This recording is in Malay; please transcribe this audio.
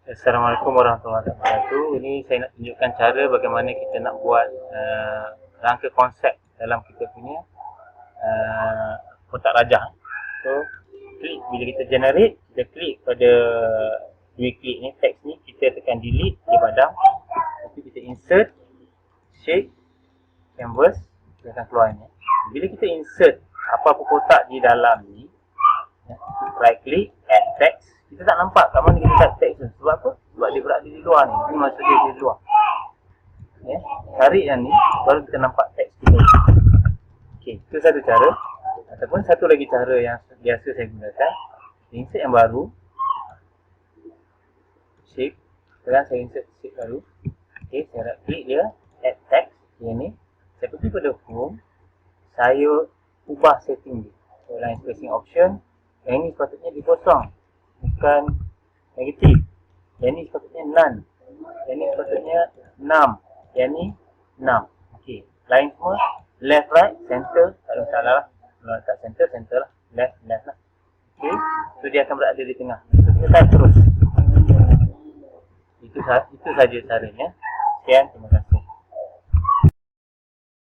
Assalamualaikum warahmatullahi wabarakatuh. Ini saya nak tunjukkan cara bagaimana kita nak buat rangka konsep dalam kita punya kotak rajah. So, klik bila kita generate, kita klik pada dua klik ni, teks ni, kita tekan delete, dia padam. Lepas kita insert, shape, canvas, dia akan keluar ni. Bila kita insert apa-apa kotak di dalam ni, right click, add text. Kita tak nampak kat mana kita add text tu. Sebab apa? Sebab dia berada di luar ni. Ini maksud dia di luar. Ya, tarik yang ni, baru kita nampak teks kita. Okey, itu satu cara. Ataupun satu lagi cara yang biasa saya gunakan, insert yang baru, shape. Sekarang saya insert shape baru. Okey, saya right click dia, add text. Yang ni, saya pergi pada home, saya ubah setting dia. So, line spacing option. Yang ni sepatutnya dikosong, bukan negatif. Yang ni sepatutnya none. Yang ni sepatutnya 6. Yang ni 6. Okey, line semua left, right, center, tak ada masalah lah. Kalau tak center, center lah. Left, left lah. Okey, so dia akan berada di tengah. So kita type terus. Itu saja caranya. Sekian, terima kasih.